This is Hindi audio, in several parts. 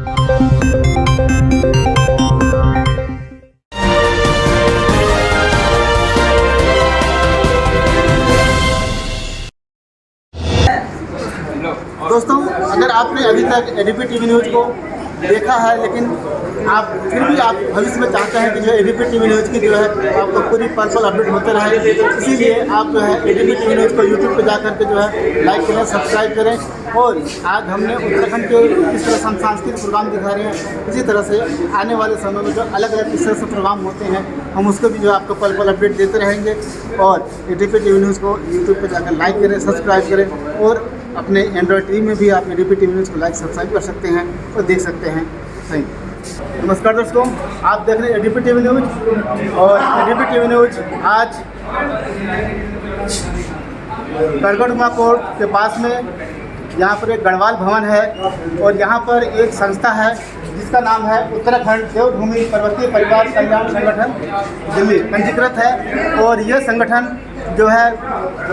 दोस्तों, अगर आपने अभी तक एबीपी टीवी न्यूज़ को देखा है, लेकिन आप फिर भी आप भविष्य में चाहते हैं कि जो एबीपी टीवी न्यूज़ की जो है आपको पूरी पल पल अपडेट होते रहे, इसीलिए आप जो है एबीपी टीवी न्यूज़ को यूट्यूब पर जा करके जो है लाइक करें, सब्सक्राइब करें। और आज हमने उत्तराखंड के किस तरह से हम सांस्कृतिक प्रोग्राम दिखा रहे हैं, इसी तरह से आने वाले समय में जो अलग अलग किस तरह से प्रोग्राम होते हैं हम उसको भी जो आपको पल पल अपडेट देते रहेंगे। और एबीपी टीवी न्यूज़ को यूट्यूब पर जाकर लाइक करें, सब्सक्राइब करें और अपने एंड्रॉयड टीवी में भी आप एबीपी टीवी न्यूज़ को लाइक सब्सक्राइब कर सकते हैं और देख सकते हैं। सही। नमस्कार दोस्तों, आप देख रहे हैं एबीपी टीवी न्यूज़। और एबीपी टीवी न्यूज़ आज करगड़ुमा कोर्ट के पास में यहाँ पर एक गढ़वाल भवन है और यहाँ पर एक संस्था है जिसका नाम है उत्तराखंड देवभूमि पर्वतीय परिवार कल्याण संगठन दिल्ली पंजीकृत है। और यह संगठन जो है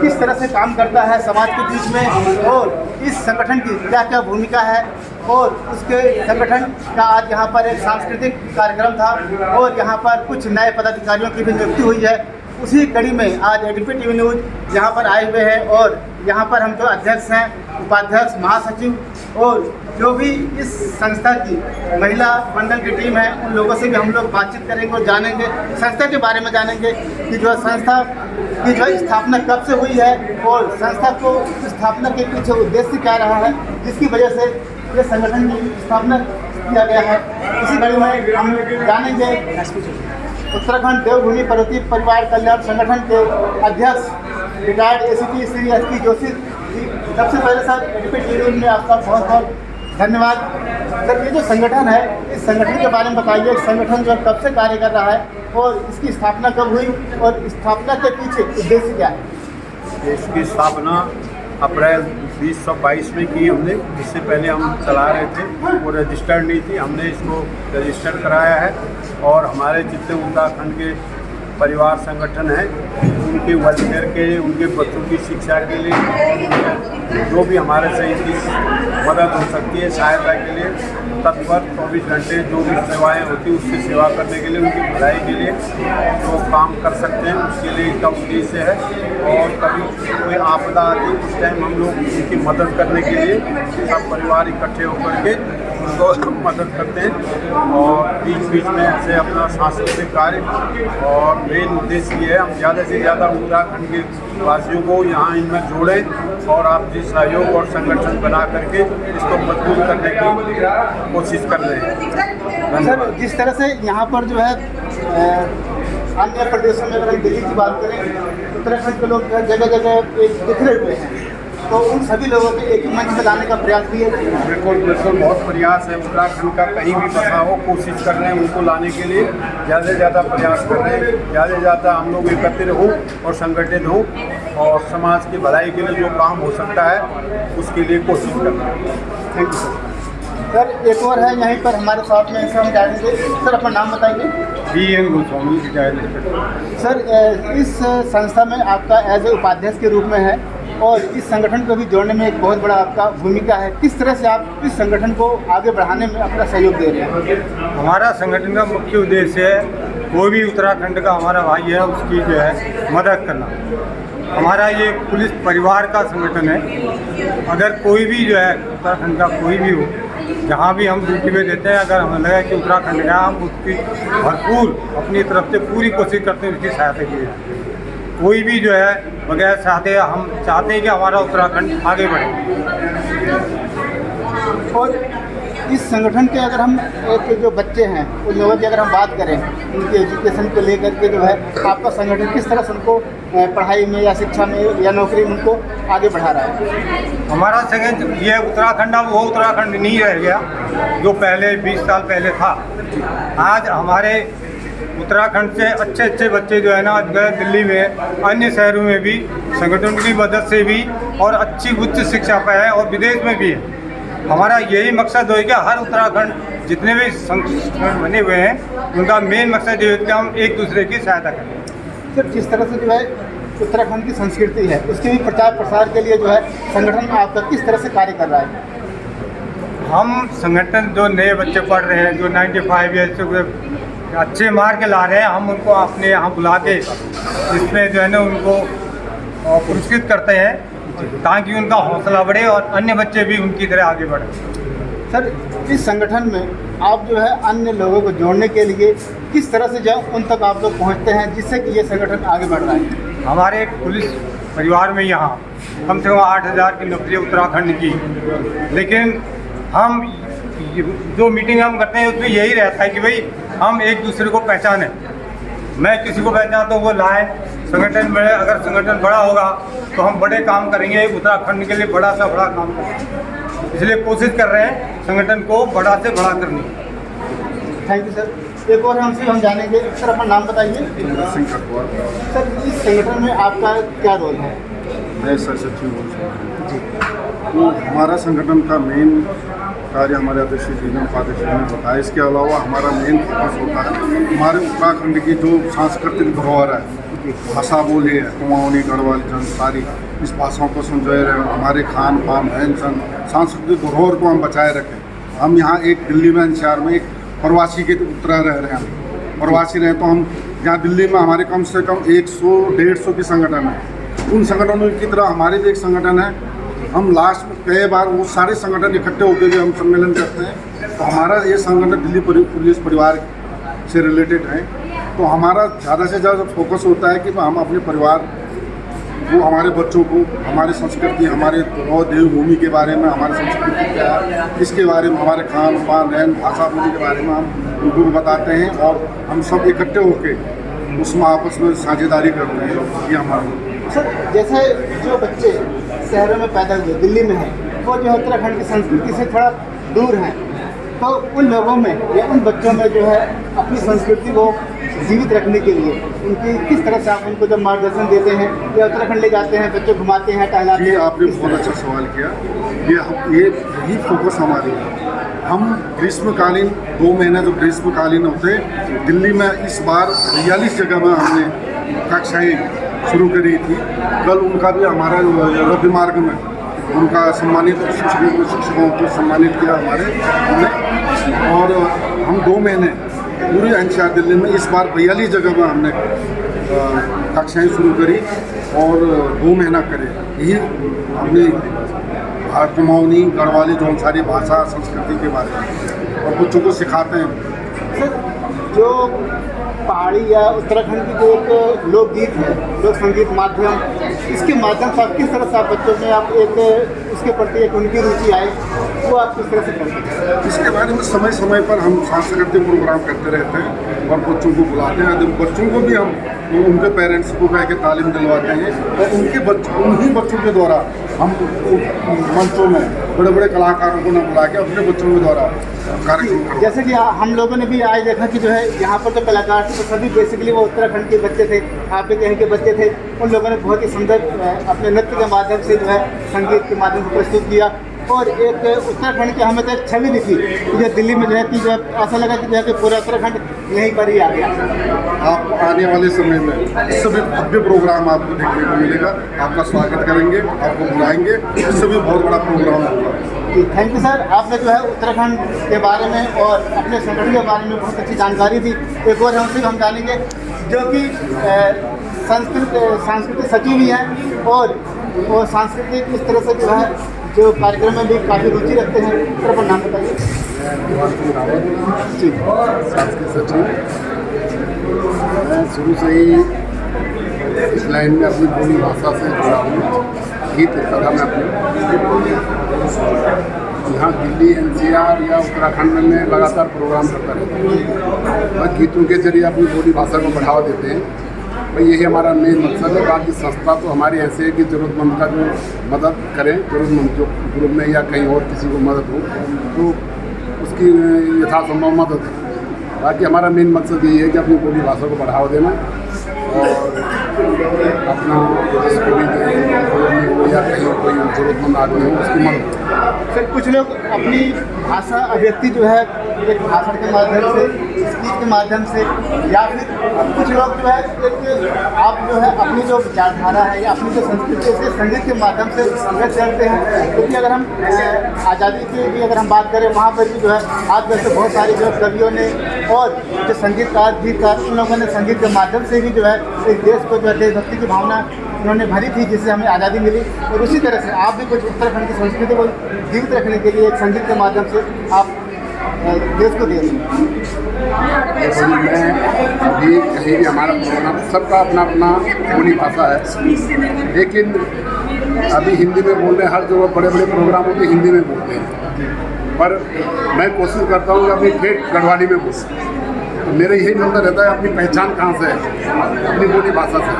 किस तरह से काम करता है समाज के बीच में और इस संगठन की क्या क्या भूमिका है, और उसके संगठन का आज यहाँ पर एक सांस्कृतिक कार्यक्रम था और यहाँ पर कुछ नए पदाधिकारियों की भी नियुक्ति हुई है। उसी कड़ी में आज एबीपी टीवी न्यूज़ यहाँ पर आए हुए हैं और यहाँ पर हम जो अध्यक्ष हैं, उपाध्यक्ष, महासचिव और जो भी इस संस्था की महिला मंडल की टीम है, उन लोगों से भी हम लोग बातचीत करेंगे और जानेंगे संस्था के बारे में, जानेंगे कि जो संस्था की जो स्थापना कब से हुई है और संस्था को स्थापना के पीछे उद्देश्य क्या रहा है जिसकी वजह से ये संगठन की स्थापना किया गया है। इसी कड़ी में हम जानेंगे उत्तराखंड देवभूमि पर्वतीय परिवार कल्याण संगठन के अध्यक्ष retired ACP Shri SP Joshi ji. सबसे पहले सर एबीपी टीवी में आपका बहुत बहुत धन्यवाद। सर, ये जो संगठन है, इस संगठन के बारे में बताइए। संगठन जो कब से कार्य कर रहा है और इसकी स्थापना कब हुई और स्थापना के पीछे उद्देश्य क्या है? इसकी स्थापना अप्रैल 2022 में की हमने। इससे पहले हम चला रहे थे, वो रजिस्टर्ड नहीं थी, हमने इसको रजिस्टर कराया है। और हमारे जितने उत्तराखंड के परिवार संगठन हैं, उनके वेलफेयर के लिए, उनके बच्चों की शिक्षा के लिए जो भी हमारे से इनकी मदद हो सकती है, सहायता के लिए तत्पर 24 घंटे जो भी सेवाएं होती हैं उससे सेवा करने के लिए, उनकी भलाई के लिए जो काम कर सकते हैं उसके लिए इसका उद्देश्य है। और कभी कोई आपदा आती है उस टाइम हम लोग उनकी मदद करने के लिए सब परिवार इकट्ठे होकर के उनको मदद करते हैं। और बीच बीच में ऐसे अपना सांस्कृतिक कार्य, और मेन उद्देश्य ये है हम ज़्यादा से ज़्यादा उत्तराखंड के वासियों को यहाँ इनमें जोड़ें और आपसी सहयोग और संगठन बना करके इसको मजबूत करने की कोशिश कर रहे हैं। सर, जिस तरह से यहाँ पर जो है अन्य प्रदेशों में, अगर हम दिल्ली की बात करें, उत्तराखंड के लोग जगह जगह एक बिखरे हुए हैं, तो उन सभी लोगों को एक मंच में लाने का प्रयास भी है। बिल्कुल बिल्कुल, बहुत प्रयास है। उत्तराखंड का कहीं भी बसा हो, कोशिश कर रहे हैं उनको लाने के लिए, ज़्यादा से ज़्यादा प्रयास कर रहे हैं। ज़्यादा से ज़्यादा हम लोग एकत्रित हों और संगठित हों और समाज की भलाई के लिए जो काम हो सकता है उसके लिए कोशिश कर रहे हैं। Thank you sir. सर, एक और है यहीं पर हमारे साथ में, इसे हम जानेंगे। सर, अपना नाम बताइए। BN Goswami, retired. सर, इस संस्था में आपका एज ए उपाध्यक्ष के रूप में है और इस संगठन को भी जोड़ने में एक बहुत बड़ा आपका भूमिका है। किस तरह से आप इस संगठन को आगे बढ़ाने में अपना सहयोग दे रहे हैं? हमारा संगठन का मुख्य उद्देश्य है कोई भी उत्तराखंड का हमारा भाई है उसकी जो है मदद करना। हमारा ये पुलिस परिवार का संगठन है। अगर कोई भी जो है उत्तराखंड का कोई भी हो, जहाँ भी हम ड्यूटी में देते हैं, अगर हमें लगा कि उत्तराखंड का, हम उसकी भरपूर अपनी तरफ से पूरी कोशिश करते हैं उसकी सहायता के लिए। कोई भी जो है बगैर चाहते, हम चाहते हैं कि हमारा उत्तराखंड आगे बढ़े। और इस संगठन के अगर हम एक जो बच्चे हैं उन लोगों की अगर हम बात करें, उनके एजुकेशन को लेकर के जो है आपका संगठन किस तरह से उनको पढ़ाई में या शिक्षा में या नौकरी में उनको आगे बढ़ा रहा है? हमारा संगठन ये उत्तराखंड अब वो उत्तराखंड नहीं रह गया जो पहले 20 साल पहले था। आज हमारे उत्तराखंड से अच्छे अच्छे बच्चे जो है ना दिल्ली में, अन्य शहरों में भी संगठन की मदद से भी और अच्छी उच्च शिक्षा पर है और विदेश में भी है। हमारा यही मकसद हो कि हर उत्तराखंड जितने भी संगठन बने हुए हैं उनका मेन मकसद ये है कि हम एक दूसरे की सहायता करें। सर, जिस तरह से जो है उत्तराखंड की संस्कृति है उसके भी प्रचार प्रसार के लिए जो है संगठन आपका किस तरह से कार्य कर रहा है? हम संगठन जो नए बच्चे पढ़ रहे हैं, जो 95 या इससे अच्छे मार्क के ला रहे हैं, हम उनको अपने यहाँ बुला के इसमें जो है ना उनको पुरस्कृत करते हैं ताकि उनका हौसला बढ़े और अन्य बच्चे भी उनकी तरह आगे बढ़ें। सर, इस संगठन में आप जो है अन्य लोगों को जोड़ने के लिए किस तरह से जो उन तक आप लोग पहुँचते हैं जिससे कि ये संगठन आगे बढ़ रहा है? हमारे पुलिस परिवार में यहाँ कम से कम 8,000 की नौकरी उत्तराखंड की, लेकिन हम जो मीटिंग हम करते हैं उसमें यही रहता है कि भाई हम एक दूसरे को पहचानें। मैं किसी को पहचानता हूँ, वो लाए संगठन में, अगर संगठन बड़ा होगा तो हम बड़े काम करेंगे, उत्तराखंड के लिए बड़ा सा बड़ा काम करेंगे, इसलिए कोशिश कर रहे हैं संगठन को बड़ा से बड़ा करनी। Thank you sir. एक और हमसे हम जानेंगे, सर अपना नाम बताइए। सर, इस संगठन में आपका क्या रोल है? मैं सर सचिव हूँ जी। तो हमारा संगठन का मेन कार्य हमारे अध्यक्ष जी ने उपाध्यक्ष ने बताया। इसके अलावा हमारा मेन फोकस होता है हमारे उत्तराखंड की जो सांस्कृतिक धरोहर है, भाषा बोली है, कुमाऊनी, गढ़वाली, जनसारी, इस भाषाओं को संजोए रहे, हमारे खान पान रहन सहन सांस्कृतिक धरोहर को हम बचाए रखें। हम यहाँ एक दिल्ली में NCR में एक प्रवासी के तरह रह रहे हैं, प्रवासी रहे तो हम यहाँ दिल्ली में हमारे कम से कम 100-150 की संगठन है। उन संगठनों की तरह हमारे भी एक संगठन है। हम लास्ट में कई बार वो सारे संगठन इकट्ठे होकर भी हम सम्मेलन करते हैं। तो हमारा ये संगठन दिल्ली पुलिस परिवार से रिलेटेड है। तो हमारा ज़्यादा से ज़्यादा फोकस होता है कि हम अपने परिवार वो, हमारे बच्चों को हमारी संस्कृति, हमारे देवभूमि के बारे में, हमारी संस्कृति क्या है इसके बारे में, हमारे खान पान रहन भाषा बोली के बारे में हम उनको बताते हैं और हम सब इकट्ठे होकर उसमें आपस में साझेदारी करते हैं। ये हमारा। सर, जैसे जो बच्चे शहरों में पैदा हुए, दिल्ली में हैं, वो जो है उत्तराखंड की संस्कृति से थोड़ा दूर हैं, तो उन लोगों में या उन बच्चों में जो है अपनी संस्कृति को जीवित रखने के लिए उनकी किस तरह से आप उनको जब मार्गदर्शन देते हैं या उत्तराखंड ले जाते हैं, बच्चे घुमाते हैं, टहलाते हैं? ये आपने बहुत अच्छा सवाल किया। यही फोकस हमारी है। हम ग्रीष्मकालीन 2 महीने जो ग्रीष्मकालीन होते हैं, दिल्ली में इस बार 42 जगह में हमने कक्षाएँ शुरू करी थी। कल उनका भी हमारा रवि मार्ग में उनका सम्मानित शिक्षकों को सम्मानित किया हमने। और हम 2 महीने पूरी NCR दिल्ली में इस बार 42 जगह में हमने कक्षाएँ शुरू करी और 2 महीना करे। यही हमने कुमाऊनी, गढ़वाली, जौनसारी भाषा संस्कृति के बारे में और बच्चों को सिखाते हैं। सर, जो पहाड़ी या उत्तराखंड की जो एक लोकगीत है, लोक संगीत माध्यम, इसके माध्यम से आप किस तरह से आप बच्चों में आप एक उसके प्रति एक उनकी रुचि आए, वो आप किस तरह से करते हैं? इसके बारे में समय समय पर हम सांस्कृतिक प्रोग्राम करते रहते हैं और बच्चों को बुलाते हैं। बच्चों को भी हम उनके पेरेंट्स को कह के तालीम दिलवाते हैं और उन्हीं बच्चों के द्वारा हम मंचों में बड़े बड़े कलाकारों को न बुला के अपने बच्चों के द्वारा कार्यक्रम। जैसे कि हम लोगों ने भी आज देखा कि जो है यहाँ पर जो कलाकार थे, तो सभी बेसिकली वो उत्तराखंड के बच्चे थे, आप भी कहीं के बच्चे थे। उन लोगों ने बहुत ही सुंदर अपने नृत्य के माध्यम से जो है संगीत के माध्यम से प्रस्तुत किया और एक उत्तराखंड की हमें तो एक छवि दिखी जो दिल्ली में जो है कि जो ऐसा लगा कि जो है कि पूरा उत्तराखंड यहीं पर ही आ गया। आप आने वाले समय में सभी भव्य प्रोग्राम आपको देखने को मिलेगा। आपका स्वागत करेंगे, आपको बुलाएंगे, इससे भी बहुत बड़ा प्रोग्राम होगा। थैंक यू सर, आपने जो है उत्तराखंड के बारे में और अपने संगठन के बारे में बहुत अच्छी जानकारी दी। एक और हम जानेंगे जो कि सांस्कृतिक सचिव भी हैं और वो सांस्कृतिक इस तरह से जो है जो कार्यक्रम में भी काफ़ी रुचि रखते हैं। सर अपना नाम बताइए। जी, सांस्कृतिक सचिव। मैं शुरू से ही इस लाइन में अपनी बोली भाषा से जुड़ा हूँ। गीत कला में अपनी यहाँ दिल्ली NCR या उत्तराखंड में लगातार प्रोग्राम करता रहता हूँ और गीतों के जरिए अपनी बोली भाषा को बढ़ावा देते हैं। भाई यही हमारा मेन मकसद है। बाकी संस्था तो हमारी ऐसे है कि ज़रूरतमंद का जो मदद करें, ज़रूरतमंद जो ग्रुप में या कहीं और किसी को मदद हो तो उसकी यथासंभव मदद करें। बाकी हमारा मेन मकसद यही है कि अपनी बोली भाषा को बढ़ावा देना और अपना जिसको भी या कहीं कोई ज़रूरतमंद आदमी हो उसकी मदद। सर, कुछ लोग अपनी भाषा अभिव्यक्ति जो है एक भाषण के माध्यम से बातचीत के माध्यम से, या फिर कुछ लोग जो है एक आप जो है अपनी जो विचारधारा है या अपनी जो संस्कृति है उसे संगीत के माध्यम से व्यक्त करते हैं। क्योंकि अगर हम आज़ादी की भी अगर हम बात करें, वहाँ पर भी जो है आज वैसे बहुत सारे जो कवियों ने और जो संगीतकार गीतकार उन लोगों ने संगीत के माध्यम से भी जो है इस देश को जो है देशभक्ति की भावना उन्होंने भरी थी, जिससे हमें आज़ादी मिली। और उसी तरह से आप भी कुछ उत्तराखंड की संस्कृति को जीवित रखने के लिए एक संगीत के माध्यम से आप देश को दे रहे हैं। देखो जी, मैं अभी कहीं भी हमारा प्रोग्राम सबका अपना अपना बोली भाषा है, लेकिन अभी हिंदी में बोल रहे हैं। हर जगह बड़े बड़े प्रोग्राम होते हिंदी में बोलते हैं, पर मैं कोशिश करता हूँ कि अपनी ठेठ गढ़वाली में बोलूँ। तो मेरा यही चलता रहता है अपनी पहचान कहाँ से है, अपनी बोली भाषा से।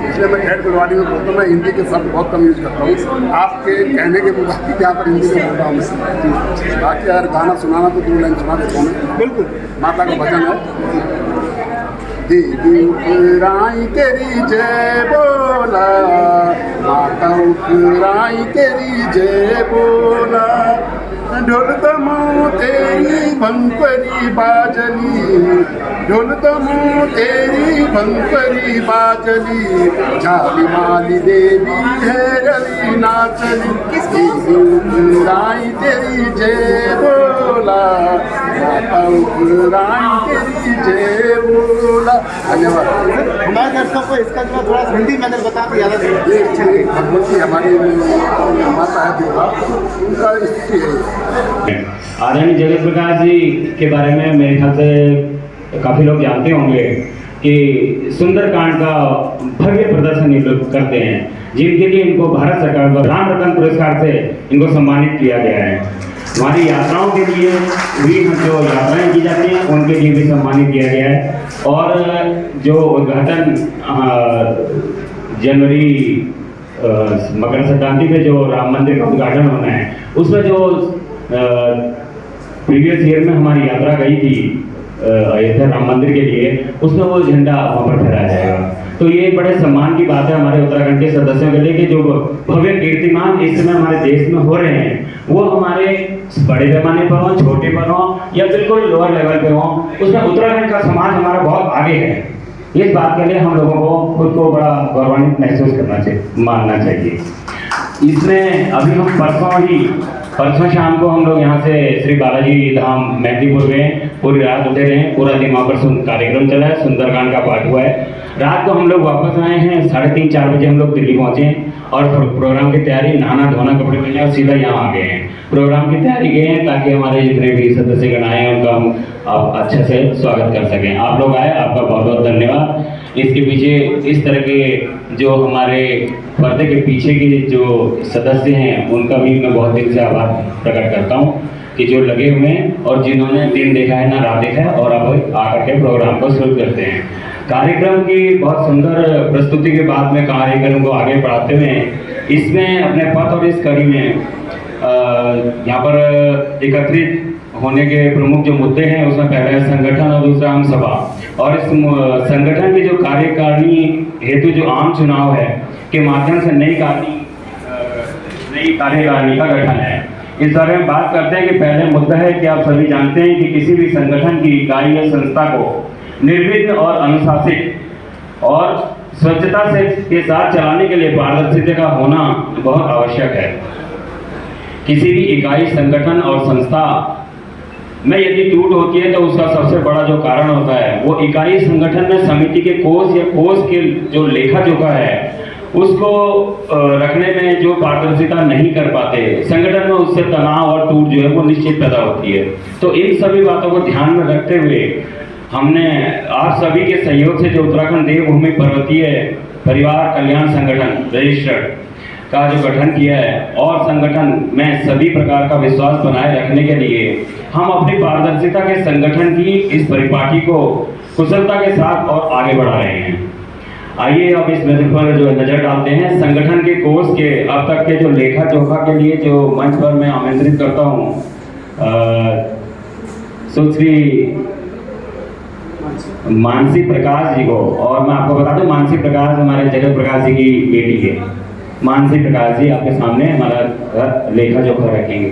इसलिए मैं ठेठ गढ़वाली में बोलता हूँ। मैं हिंदी के शब्द बहुत कम यूज़ करता हूँ। आपके कहने के मुताबिक यहाँ पर हिंदी में बोल रहा हूँ मैं। बाकी अगर गाना सुनाना तो 2 लाइन सुना देता हूँ। बिल्कुल, माता का भजन है। देवी उपराई तेरी जय बोला, माता उपराई तेरी जय बोला, ढोल दमो तेरी भंगपरी बाजली, ढोल दमो तेरी भंगपरी बाजली, जाली माली देवी है रली नाचली, देवी उपराई तेरी जय बोला, माता उपराई तेरी जय बोला। धन्यवाद। हमारे दर्शकों को इसका जो थोड़ा हिंदी में अगर बता दिया भगवती हमारी माता है दुर्गा, उनका स्थिति है। आदरणीय जगत प्रकाश जी के बारे में मेरे ख्याल से काफ़ी लोग जानते होंगे कि सुंदरकांड का भव्य प्रदर्शन ये लोग करते हैं, जिनके लिए इनको भारत सरकार द्वारा राम रतन पुरस्कार से इनको सम्मानित किया गया है। हमारी यात्राओं के लिए भी जो यात्राएं की जाती हैं उनके लिए भी सम्मानित किया गया है। और जो उद्घाटन जनवरी मकर संक्रांति पे जो राम मंदिर का उद्घाटन होना है, उसमें जो प्रीवियस ईयर में हमारी यात्रा गई थी अयोध्या राम मंदिर के लिए, उसमें वो झंडा वहाँ पर फहराया जाएगा। तो ये एक बड़े सम्मान की बात है हमारे उत्तराखंड के सदस्यों के लिए कि जो भव्य कीर्तिमान इस समय हमारे देश में हो रहे हैं, वो हमारे बड़े पैमाने पर हों, छोटे पर हों या बिल्कुल लोअर लेवल पे हों, उसमें उत्तराखंड का समाज हमारा बहुत आगे है। इस बात के लिए हम लोगों को खुद को बड़ा गौरवान्वित महसूस करना चाहिए, मानना चाहिए। इसमें अभी हम परसों शाम को हम लोग यहाँ से श्री बालाजी धाम मैदीपुर गए, पूरी रात उठे रहे, पूरा दिन वहाँ पर कार्यक्रम चला है, सुंदरकांड का पाठ हुआ है। रात को हम लोग वापस आए हैं, 3:30-4 बजे हम लोग दिल्ली पहुँचे और प्रोग्राम की तैयारी, नहाना धोना, कपड़े पहने और सीधा यहाँ आ गए हैं। प्रोग्राम की तैयारी गए हैं ताकि हमारे जितने भी सदस्यगण आए हैं उनका हम आप अच्छे से स्वागत कर सकें। आप लोग आए, आपका बहुत बहुत धन्यवाद। इसके पीछे इस तरह के जो हमारे पर्दे के पीछे के जो सदस्य हैं उनका भी मैं बहुत दिल से आभार प्रकट करता हूँ कि जो लगे हुए हैं और जिन्होंने दिन देखा है ना रात देखा है और अब आकर के प्रोग्राम को शुरू करते हैं। कार्यक्रम की बहुत सुंदर प्रस्तुति के बाद में कार्यक्रम को आगे बढ़ाते हुए इसमें अपने पथ और इस कड़ी में यहाँ पर एकत्रित होने के प्रमुख जो मुद्दे हैं उसमें पहला है संगठन और दूसरा आम सभा। और इस संगठन की जो कार्यकारिणी हेतु जो आम चुनाव है के माध्यम से नई कार्यकारिणी का गठन है। इस बारे में बात करते हैं कि पहले मुद्दा है कि आप सभी जानते हैं कि किसी भी संगठन की इकाई या संस्था को निर्विघ्न और अनुशासित और स्वच्छता से के साथ चलाने के लिए पारदर्शिता का होना बहुत आवश्यक है। किसी भी इकाई, संगठन और संस्था में यदि टूट होती है तो उसका सबसे बड़ा जो कारण होता है वो इकाई संगठन में समिति के कोष या कोष के जो लेखा जोखा है उसको रखने में जो पारदर्शिता नहीं कर पाते, संगठन में उससे तनाव और टूट जो है वो निश्चित पैदा होती है। तो इन सभी बातों को ध्यान में रखते हुए हमने आप सभी के सहयोग से जो उत्तराखंड देवभूमि पर्वतीय परिवार कल्याण संगठन रजिस्टर्ड का जो गठन किया है और संगठन में सभी प्रकार का विश्वास बनाए रखने के लिए हम अपनी पारदर्शिता के संगठन की इस परिपाटी को कुशलता के साथ और आगे बढ़ा रहे हैं। आइए अब इस नजर पर जो नजर डालते हैं संगठन के कोष के अब तक के जो लेखा जोखा के लिए जो मंच पर मैं आमंत्रित करता हूँ सुश्री मानसी प्रकाश जी को। और मैं आपको बता दूं मानसी प्रकाश हमारे जगत प्रकाश जी की बेटी है। मानसी प्रकाश जी आपके सामने हमारा लेखा जोखा रखेंगे।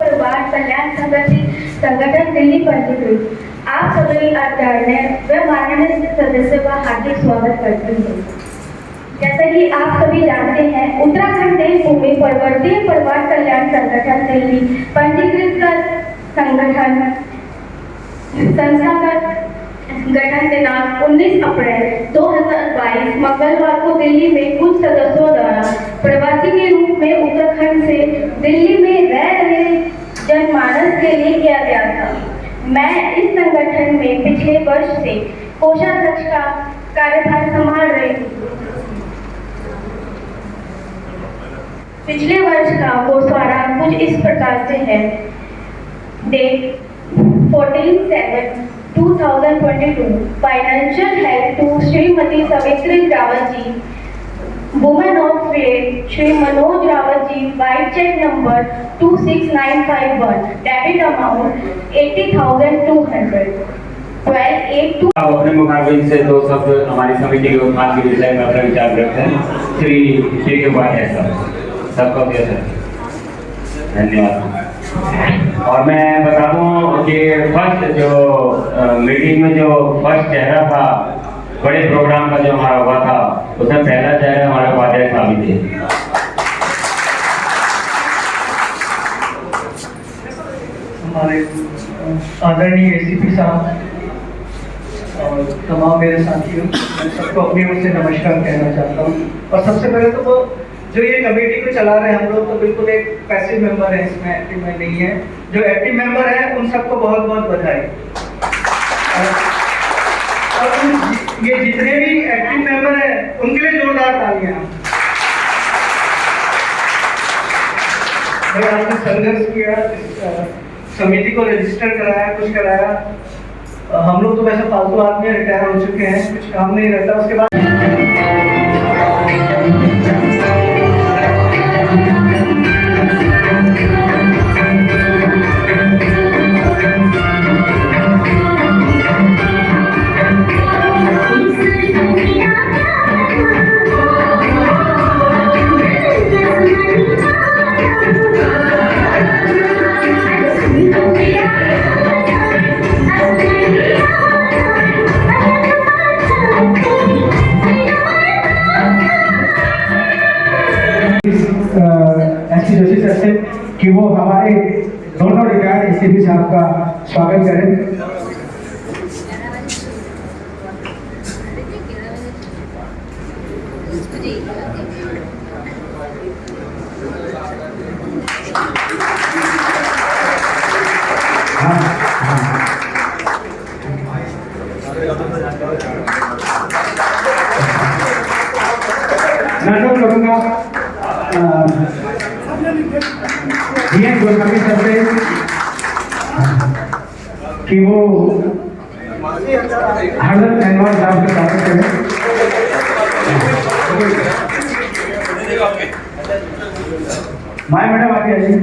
परिवार कल्याण संगठन संगठन दिल्ली पंजीकृत आप सभी आदरणीय व माननीय सदस्यों का हार्दिक स्वागत करती हूँ। जैसा कि आप सभी जानते हैं, उत्तराखंड देवभूमि पर्वतीय परिवार कल्याण संगठन दिल्ली पंजीकृत का संगठन संस्थागत गठन दिनांक 19 अप्रैल 2022 मंगलवार को दिल्ली में कुछ सदस्यों द्वारा प्रवासी के रूप में उत्तराखंड से दिल्ली में रह रहे जनमानस के लिए किया गया था। मैं इस संगठन में पिछले वर्ष से कोषाध्यक्ष का कार्यभार संभाल रही हूँ। पिछले वर्ष का गोस्वारा कुछ इस प्रकार से है। Date 14/7/2022 financial help to Shrimati Savitri Rawat ji, women of faith Shri Manoj Rawat ji, vide cheque number 26951, debit amount 80,200। 12/8 अपने मुखारबिन से दो शब्द हमारी समिति के उत्थान के विषय में अपना विचार रखते हैं। श्री उपाध्याय साहब, सबका धन्यवाद। और मैं बता दूं कि फर्स्ट जो मीटिंग में जो फर्स्ट चेहरा था बड़े प्रोग्राम का जो हमारा हुआ था, उसमें पहला चेहरा हमारे उपाध्याय साहब ही थे। हमारे आदरणीय एसीपी साहब और तमाम मेरे साथियों, मैं सबको अपनी ओर से नमस्कार कहना चाहता हूँ। और सबसे पहले तो वो जो ये कमेटी को चला रहे हैं हम लोग, तो बिल्कुल एक पैसिव मेंबर है, इसमें एक्टिव में नहीं है। जो एक्टिव मेंबर है उन सबको बहुत बहुत बधाई। और ये जितने भी एक्टिव मेंबर हैं उनके लिए जोरदार तालियां। भाई आपने संघर्ष किया, समिति को रजिस्टर कराया, कुछ कराया। हम लोग तो वैसे फालतू आदमी रिटायर हो चुके हैं, कुछ काम नहीं रहता। उसके बाद ऐसी जोशी सर से कि वो हमारे दोनों रिटायर्ड एसीपी साहब का स्वागत करें। मैं नोट करूंगा गोस्वामी सर से कि वो हरदम धन्यवाद साहब का स्वागत करें। माय मैडम आगे आइए।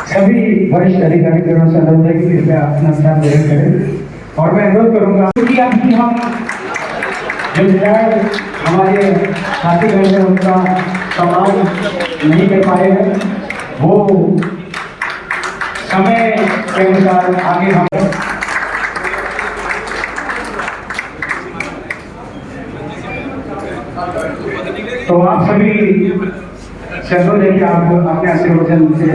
सभी वरिष्ठ अधिकारियों से अनुरोध है कि कृपया अपना स्थान ग्रहण करें। और मैं अनुरोध करूंगा क्योंकि अभी हम जो रिटायर्ड हमारे साथीगण हैं उनका सम्मान नहीं कर पाए हैं, वो समय के अनुसार आगे हम तो आप सभी अनुरोध है कि आप अपने आशीर्वचन से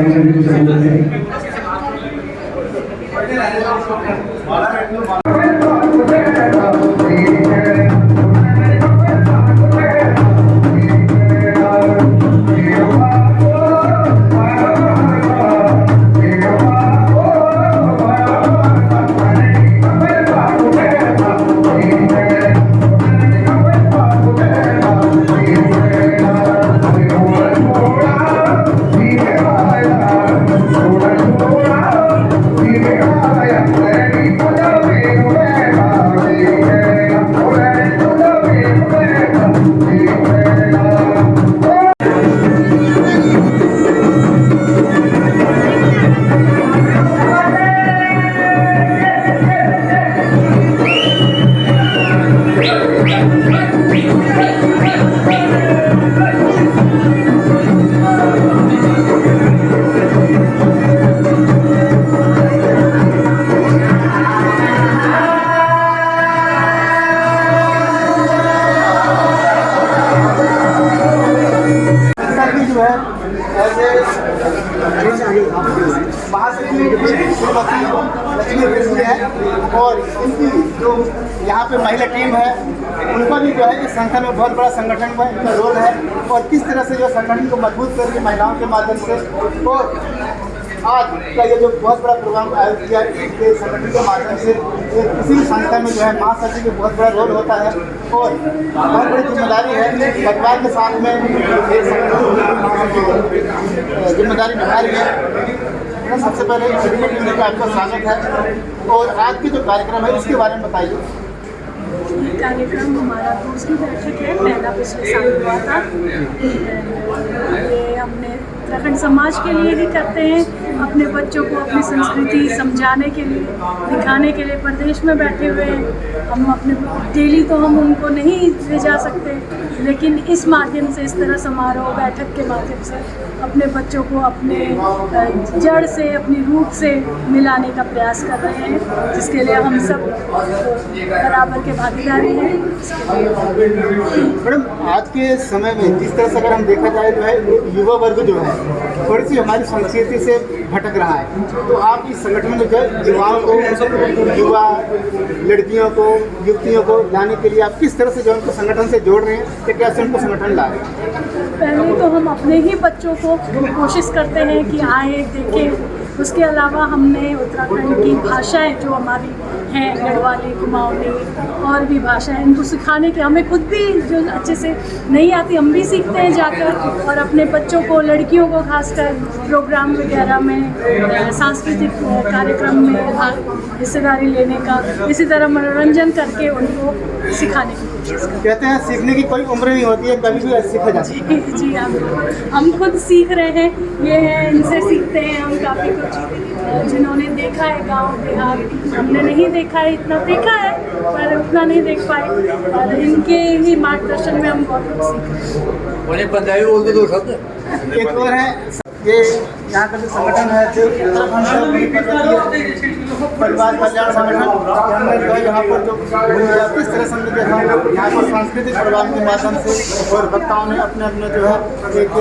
सर भी जो है ऐसे महासचिव लक्ष्मी कृष्ण है और इनकी जो यहाँ पे महिला टीम है उनका भी जो है इस संगठन में बहुत बड़ा संगठन में इनका रोल है और किस तरह से जो संगठन को मजबूत करके महिलाओं के माध्यम से और आज का ये जो बहुत बड़ा प्रोग्राम आयोजित किया इसके संगठन के माध्यम से किसी भी संस्था में जो है महासचिव का बहुत बड़ा रोल होता है और बहुत बड़ी जिम्मेदारी है परिवार के साथ में एक संगठन जिम्मेदारी निभा रही है। सबसे पहले यूनिवर्सिटी का आपका स्वागत है और आज के जो कार्यक्रम है उसके बारे में बताइए। ये कार्यक्रम हमारा दूसरी बैठक है, पहला पिछले साल हुआ था। ये हमने उत्तराखंड समाज के लिए ही करते हैं, अपने बच्चों को अपनी संस्कृति समझाने के लिए, दिखाने के लिए। प्रदेश में बैठे हुए हम अपने डेली तो हम उनको नहीं ले जा सकते, लेकिन इस माध्यम से, इस तरह समारोह बैठक के माध्यम से अपने बच्चों को अपने जड़ से, अपनी रूट से मिलाने का प्रयास कर रहे हैं, जिसके लिए हम सब बराबर के भागीदारी हैं। मैडम आज के समय में जिस तरह से अगर हम देखा जाए जो है युवा वर्ग जो है थोड़ी सी हमारी संस्कृति से भटक रहा है, तो आप इस संगठन में जो है युवाओं को, युवा लड़कियों को, युवतियों को लाने के लिए आप किस तरह से जो उनको संगठन से जोड़ रहे हैं, या कैसे उनको संगठन ला रहे हैं? पहले तो हम अपने ही बच्चों को कोशिश करते हैं कि आए देखें। उसके अलावा हमने उत्तराखंड की भाषाएं जो हमारी हैं, गढ़वाली, कुमाऊनी और भी भाषाएं, इनको सिखाने के, हमें खुद भी जो अच्छे से नहीं आती हम भी सीखते हैं जाकर, और अपने बच्चों को, लड़कियों को खासकर प्रोग्राम वगैरह में, सांस्कृतिक कार्यक्रम में हिस्सेदारी लेने का, इसी तरह मनोरंजन करके उनको सिखाने की कोशिश करते हैं। कहते हैं सीखने की कोई उम्र नहीं होती है, कभी भी सीखा जा सकता है। जी हम खुद सीख रहे हैं, ये है, इनसे सीखते हैं हम काफ़ी कुछ। जिन्होंने देखा है गांव देहात, हमने नहीं देखा है, इतना देखा है पर उतना नहीं देख पाए, और इनके ही मार्गदर्शन में हम बहुत कुछ सीख रहे हैं। एक और है ये यहाँ का जो संगठन है जो परिवार कल्याण संगठन, हमने जो है यहाँ पर जो किस तरह से हमने देखा यहाँ पर सांस्कृतिक प्रोग्राम के माध्यम से और वक्ताओं ने अपने अपने जो है एक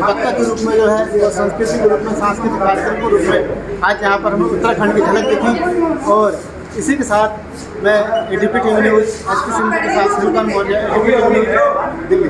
वक्ता के रूप में जो है और संस्कृति के रूप में, सांस्कृतिक कार्यक्रम के रूप में आज यहाँ पर हमें उत्तराखंड की झलक देखी। और इसी के साथ मैं ADP TV news SP Singh के साथ Shrikant Maurya, ADP TV news, Delhi.